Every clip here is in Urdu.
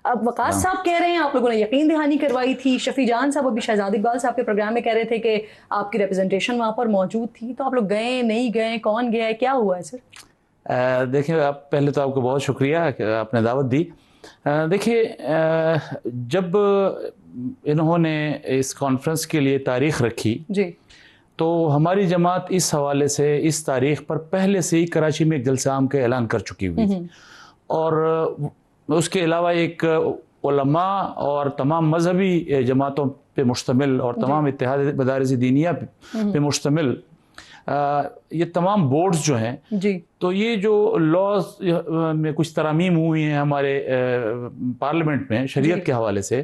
اب وقاص صاحب کہہ رہے ہیں آپ لوگوں نے یقین دہانی کروائی تھی، شفیع جان صاحب ابھی شہزاد اقبال صاحب کے پروگرام میں کہہ رہے تھے کہ آپ کی ریپرزنٹیشن وہاں پر موجود تھی، تو آپ لوگ گئے نہیں گئے، کون گیا ہے، کیا ہوا ہے سر؟ دیکھیں آپ پہلے تو آپ کو بہت شکریہ کہ آپ نے دعوت دی. دیکھیے جب انہوں نے اس کانفرنس کے لیے تاریخ رکھی جی تو ہماری جماعت اس حوالے سے اس تاریخ پر پہلے سے ہی کراچی میں ایک جلسہ عام کا اعلان کر چکی ہوئی تھی، اور اس کے علاوہ ایک علماء اور تمام مذہبی جماعتوں پہ مشتمل اور تمام اتحاد مدارس دینیہ پہ مشتمل یہ تمام بورڈز جو ہیں، جی تو یہ جو لاز میں کچھ ترامیم ہوئی ہیں ہمارے پارلیمنٹ میں شریعت کے حوالے سے،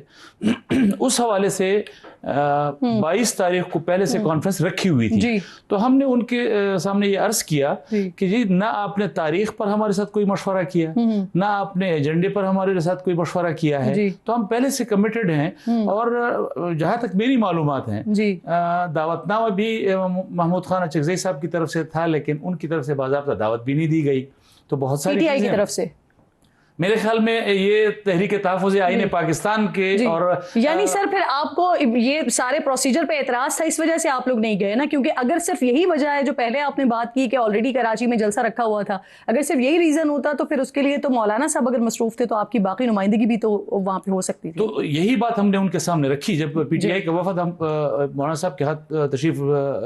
اس حوالے سے 22 تاریخ کو پہلے سے کانفرنس رکھی ہوئی تھی. تو ہم نے ان کے سامنے یہ عرض کیا کہ جی نہ آپ نے تاریخ پر ہمارے ساتھ کوئی مشورہ کیا، نہ آپ نے ایجنڈے پر ہمارے ساتھ کوئی مشورہ کیا ہے، تو ہم پہلے سے کمیٹڈ ہیں. اور جہاں تک میری معلومات ہیں، دعوت نامہ بھی محمود خان اچکزئی صاحب کی طرف سے تھا، لیکن ان کی طرف سے باضابطہ دعوت بھی نہیں دی گئی. تو بہت ساری PTI کی طرف سے میرے خیال میں یہ تحریک تحفظ آئین پاکستان کے اور یعنی سر پھر آپ کو یہ سارے پروسیجر پہ اعتراض تھا، اس وجہ سے آپ لوگ نہیں گئے نا؟ کیونکہ اگر صرف یہی وجہ ہے جو پہلے آپ نے بات کی کہ آلریڈی کراچی میں جلسہ رکھا ہوا تھا، اگر صرف یہی ریزن ہوتا تو پھر اس کے لیے تو مولانا صاحب اگر مصروف تھے تو آپ کی باقی نمائندگی بھی تو وہاں پہ ہو سکتی تھی. تو یہی بات ہم نے ان کے سامنے رکھی جب PTI کا وفد ہم مولانا صاحب کے ہاتھ تشریف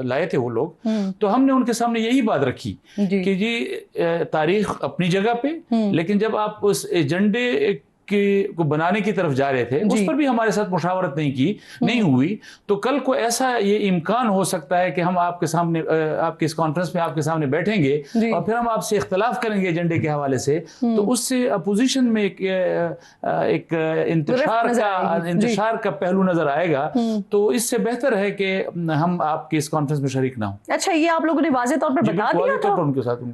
لائے تھے وہ لوگ، تو ہم نے ان کے سامنے یہی بات رکھی کہ جی تاریخ اپنی جگہ پہ، لیکن جب آپ اس ایجنڈے کو بنانے کی طرف جا رہے تھے اس پر بھی ہمارے ساتھ مشاورت نہیں ہوئی، تو کل کو ایسا یہ امکان ہو سکتا ہے کہ ہم آپ کے سامنے آپ کے اس کانفرنس میں آپ کے سامنے بیٹھیں گے اور پھر ہم آپ سے اختلاف کریں گے ایجنڈے کے حوالے سے، تو اس سے اپوزیشن میں ایک انتشار کا پہلو نظر آئے گا. تو اس سے بہتر ہے کہ ہم آپ کے اس کانفرنس میں شریک نہ ہوں. اچھا یہ آپ لوگوں نے واضح طور پر بتا دیا تھا، ان کے ساتھ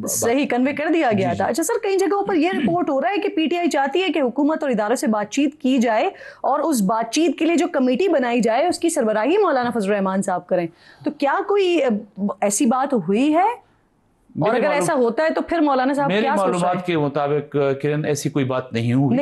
صحیح کنوے کر دیا گیا تھا. اچھا سر کئی جگہوں پر یہ رپورٹ ہو رہا ہے کہ PTI چاہتی ہے کہ حکومت اور اداروں سے بات چیت کی جائے اور اس بات چیت کے لیے جو کمیٹی بنائی جائے اس کی سربراہی مولانا فضل الرحمان صاحب کریں. تو کیا کوئی ایسی بات ہوئی ہے؟ اور اگر ایسا ہوتا ہے تو پھر مولانا صاحب کیا سوچ رہے ہیں؟ میری معلومات کے مطابق کرن ایسی کوئی بات نہیں ہوئی.